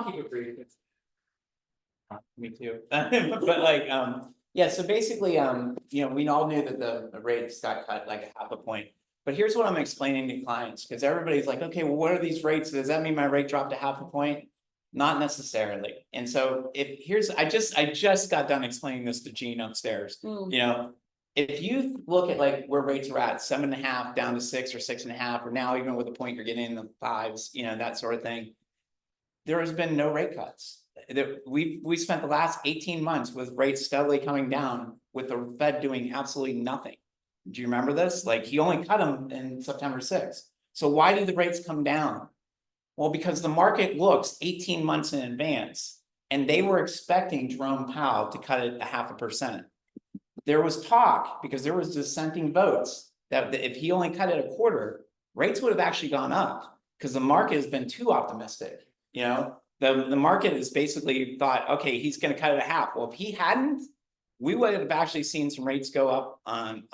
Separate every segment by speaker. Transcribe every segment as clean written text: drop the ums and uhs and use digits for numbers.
Speaker 1: I'll keep it brief. Me too. But like, yeah, so basically, you know, we all knew that the rates got cut like a half a point. But here's what I'm explaining to clients, because everybody's like, okay, well, what are these rates? Does that mean my rate dropped a half a point? Not necessarily. And so I just got done explaining this to Gene upstairs. You know, if you look at like where rates are at, 7.5 down to 6 or 6.5, or now even with a point you're getting in the 5s, you know, that sort of thing. There has been no rate cuts. We spent the last 18 months with rates steadily coming down, with the Fed doing absolutely nothing. Do you remember this? Like, he only cut them in September 6th. So why did the rates come down? Well, because the market looks 18 months in advance, and they were expecting Jerome Powell to cut it 0.5%. There was talk, because there was dissenting votes, that if he only cut it a quarter, rates would have actually gone up, because the market has been too optimistic. You know, the market has basically thought, okay, he's going to cut it a half. Well, if he hadn't, we would have actually seen some rates go up on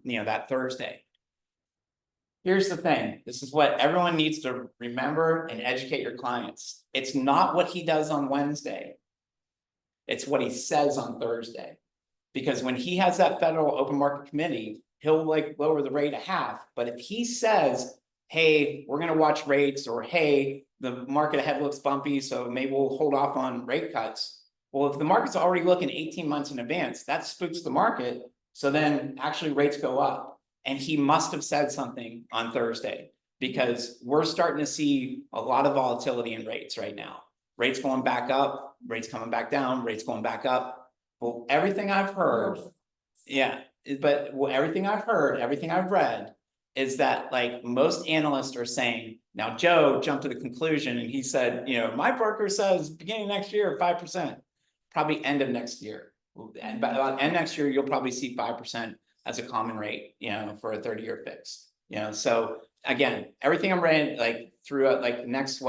Speaker 1: you know, that Thursday. Here's the thing. This is what everyone needs to remember and educate your clients. It's not what he does on Wednesday. It's what he says on Thursday. Because when he has that federal open market committee, he'll like lower the rate a half. But if he says, hey, we're going to watch rates, or hey, the market ahead looks bumpy, so maybe we'll hold off on rate cuts. Well, if the market's already looking 18 months in advance, that spooks the market. So then actually rates go up. And he must have said something on Thursday, because we're starting to see a lot of volatility in rates right now. Rates going back up, rates coming back down, rates going back up. Well, everything I've heard, yeah, but everything I've heard, everything I've read, is that like most analysts are saying, now Joe jumped to the conclusion and he said, you know, my broker says beginning of next year, 5%, probably end of next year. And by about end next year, you'll probably see 5% as a common rate, you know, for a 30-year fix, you know. So again, everything I'm reading, like throughout like next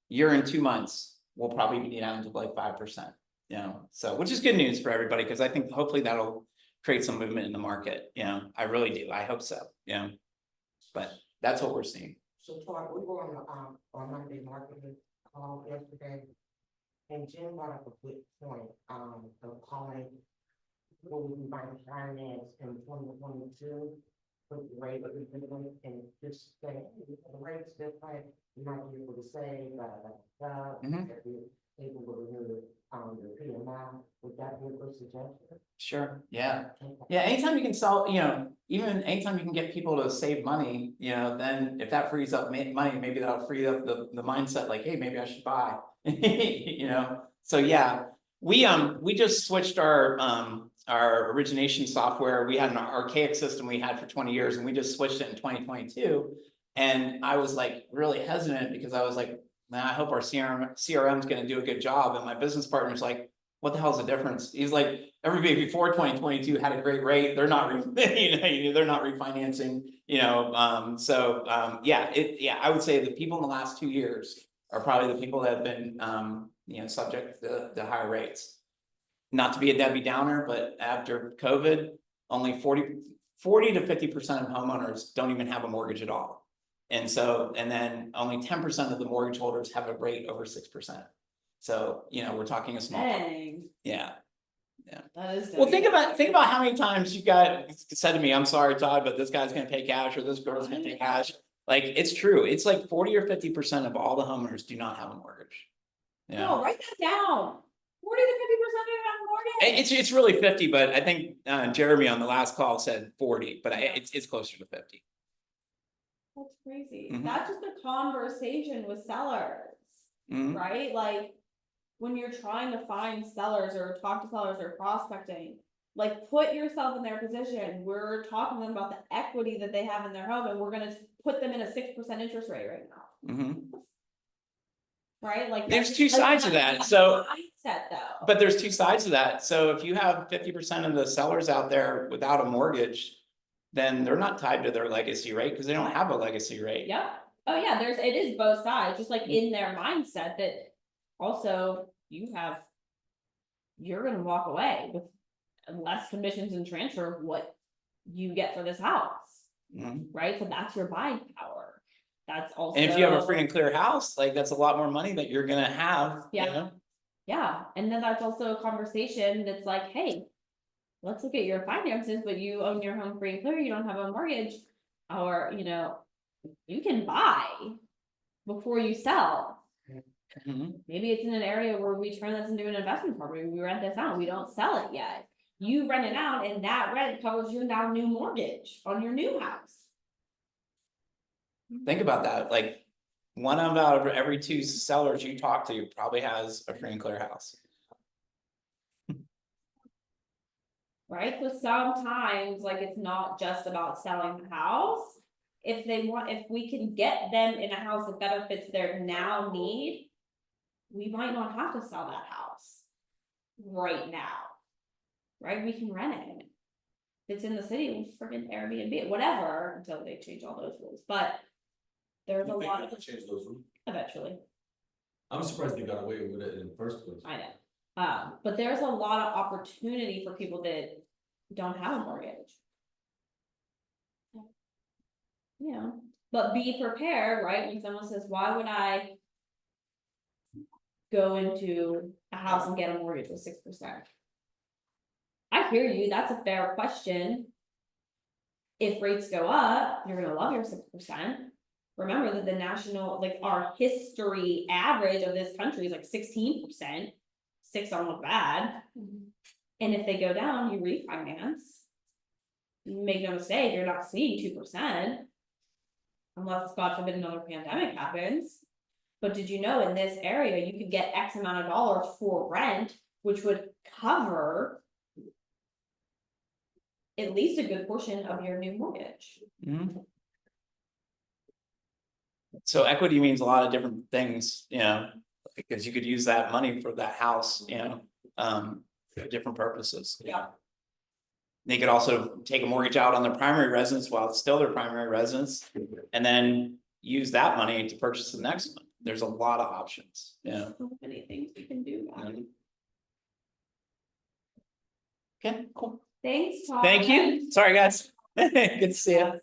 Speaker 1: year and 2 months, we'll probably be down to like 5%, you know, so which is good news for everybody, because I think hopefully that'll create some movement in the market, you know. I really do. I hope so, you know, but that's what we're seeing.
Speaker 2: So Todd, we were on Monday marketing call yesterday, and Jim brought up a good point of calling what we can finance in 2022 with the rate of the and just say, hey, the rate's different, you might be able to say able to renew the PMI. Would that be a good suggestion? Sure.
Speaker 1: Yeah. Yeah. Anytime you can sell, you know, even anytime you can get people to save money, you know, then if that frees up money, maybe that'll free up the mindset, like, hey, maybe I should buy, you know. So yeah, we just switched our origination software. We had an archaic system we had for 20 years, and we just switched it in 2022. And I was like really hesitant, because I was like, man, I hope our CRM is going to do a good job. And my business partner's like, what the hell's the difference? He's like, everybody before 2022 had a great rate. They're not, they're not refinancing, you know. Yeah, I would say the people in the last 2 years are probably the people that have been, you know, subject to the higher rates. Not to be a Debbie Downer, but after COVID, only 40 to 50% of homeowners don't even have a mortgage at all. And so, and then only 10% of the mortgage holders have a rate over 6%. So, you know, we're talking a small.
Speaker 3: Dang.
Speaker 1: Yeah. Yeah.
Speaker 3: That is
Speaker 1: well, think about how many times you got said to me, I'm sorry, Todd, but this guy's going to pay cash, or this girl's going to pay cash. Like, it's true. It's like 40 or 50% of all the homeowners do not have a mortgage. Yeah.
Speaker 3: No, write that down. 40 to 50% don't have a mortgage.
Speaker 1: It's really 50, but I think Jeremy on the last call said 40, but it's closer to 50.
Speaker 3: That's crazy. That's just a conversation with sellers, right? Like, when you're trying to find sellers or talk to sellers or prospecting, like, put yourself in their position. We're talking to them about the equity that they have in their home, and we're going to put them in a 6% interest rate right now. Right? Like,
Speaker 1: there's two sides of that. So
Speaker 3: mindset, though.
Speaker 1: But there's two sides of that. So if you have 50% of the sellers out there without a mortgage, then they're not tied to their legacy rate, because they don't have a legacy rate.
Speaker 3: Yeah. Oh yeah, it is both sides, just like in their mindset that also you're gonna walk away with less commissions and transfer of what you get for this house. Right? So that's your buying power. That's also.
Speaker 1: And if you have a free and clear house, like that's a lot more money that you're gonna have, you
Speaker 3: Yeah.
Speaker 1: know?
Speaker 3: Yeah, and then that's also a conversation that's like, hey, let's look at your finances, but you own your home free and clear, you don't have a mortgage. Or, you can buy before you sell.
Speaker 1: Mhm.
Speaker 3: Maybe it's in an area where we turn this into an investment property, we rent this out, we don't sell it yet. You rent it out and that rent covers your now new mortgage on your new house.
Speaker 1: Think about that, like, one out of every two sellers you talk to probably has a free and clear house.
Speaker 3: Right, so sometimes, like, it's not just about selling the house. If we can get them in a house that better fits their now need, we might not have to sell that house right now. Right, we can rent it. If it's in the city, we'll freaking Airbnb it, whatever, until they change all those rules, but there's a lot of,
Speaker 4: Change those rules.
Speaker 3: eventually,
Speaker 4: I'm surprised they got away with it in the first place.
Speaker 3: I know. But there's a lot of opportunity for people that don't have a mortgage. But be prepared, right, when someone says, why would I go into a house and get a mortgage with 6%? I hear you, that's a fair question. If rates go up, you're gonna love your 6%. Remember that the national, like, our history average of this country is like 16%. 6 don't look bad. And if they go down, you refinance. Make no mistake, you're not seeing 2%. Unless, God forbid, another pandemic happens. But did you know in this area, you could get X amount of dollars for rent, which would cover at least a good portion of your new mortgage.
Speaker 1: Mhm. So equity means a lot of different things, because you could use that money for that house, for different purposes.
Speaker 3: Yeah.
Speaker 1: They could also take a mortgage out on their primary residence while it's still their primary residence, and then use that money to purchase the next one. There's a lot of options, yeah.
Speaker 3: So many things we can do.
Speaker 1: Okay, cool.
Speaker 3: Thanks, Todd.
Speaker 1: Thank you. Sorry, guys. Good to see you.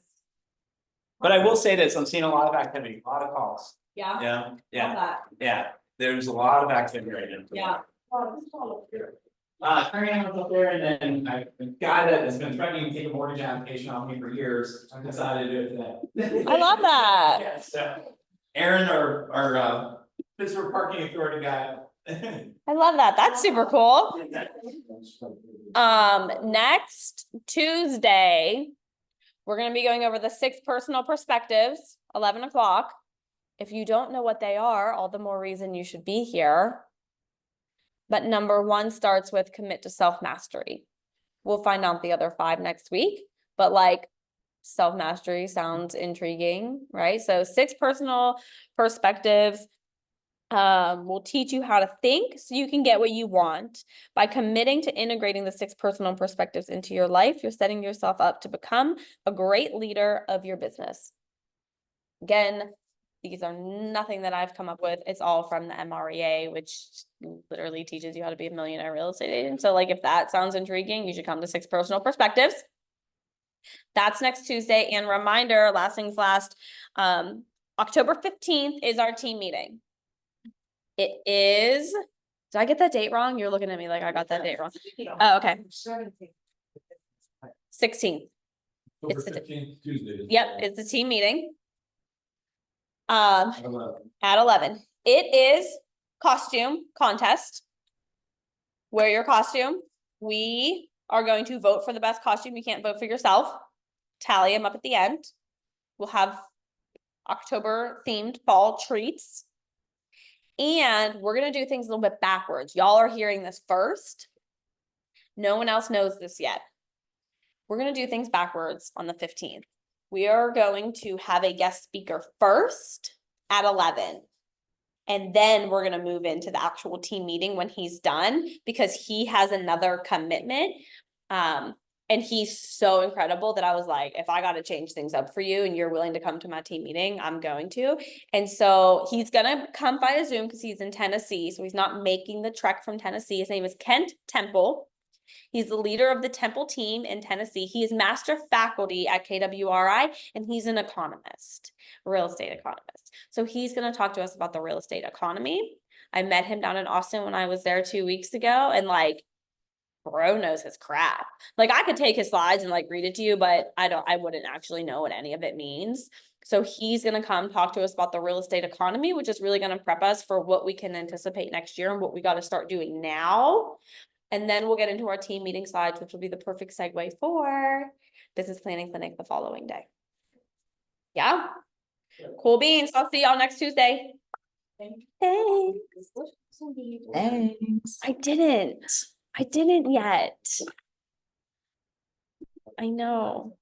Speaker 1: But I will say this, I'm seeing a lot of activity, a lot of calls.
Speaker 3: Yeah.
Speaker 1: Yeah, yeah,
Speaker 3: Love that.
Speaker 1: yeah. There's a lot of activity right now.
Speaker 3: Yeah.
Speaker 1: Turning up there, and then the guy that has been threatening to take a mortgage application off me for years, I decided to do it today.
Speaker 5: I love that.
Speaker 1: Yeah, so Aaron, our Pittsburgh Parking Authority guy.
Speaker 5: I love that. That's super cool. Next Tuesday, we're gonna be going over the 6 personal perspectives, 11 o'clock. If you don't know what they are, all the more reason you should be here. But number 1 starts with commit to self-mastery. We'll find out the other 5 next week, but like self-mastery sounds intriguing, right? So 6 personal perspectives. Will teach you how to think so you can get what you want. By committing to integrating the 6 personal perspectives into your life, you're setting yourself up to become a great leader of your business. Again, these are nothing that I've come up with. It's all from the MREA, which literally teaches you how to be a millionaire real estate agent. So like, if that sounds intriguing, you should come to 6 personal perspectives. That's next Tuesday. And reminder, last things last, October 15th is our team meeting. It is, did I get that date wrong? You're looking at me like I got that date wrong. Oh, okay. 16th.
Speaker 4: October
Speaker 5: It's the-
Speaker 4: 15th, Tuesday.
Speaker 5: Yep, it's the team meeting. At 11. It is costume contest. Wear your costume. We are going to vote for the best costume. You can't vote for yourself. Tally them up at the end. We'll have October themed fall treats. And we're going to do things a little bit backwards. Y'all are hearing this first. No one else knows this yet. We're going to do things backwards on the 15th. We are going to have a guest speaker first at 11. And then we're going to move into the actual team meeting when he's done, because he has another commitment. And he's so incredible that I was like, if I got to change things up for you and you're willing to come to my team meeting, I'm going to. And so he's going to come via Zoom because he's in Tennessee. So he's not making the trek from Tennessee. His name is Kent Temple. He's the leader of the Temple team in Tennessee. He is master faculty at KWRI, and he's an economist, real estate economist. So he's going to talk to us about the real estate economy. I met him down in Austin when I was there 2 weeks ago, and like, bro knows his crap. Like, I could take his slides and like read it to you, but I wouldn't actually know what any of it means. So he's going to come talk to us about the real estate economy, which is really going to prep us for what we can anticipate next year and what we got to start doing now. And then we'll get into our team meeting slides, which will be the perfect segue for business planning clinic the following day. Yeah. Cool beans. I'll see y'all next Tuesday. Thanks.
Speaker 1: Thanks.
Speaker 5: I didn't yet. I know.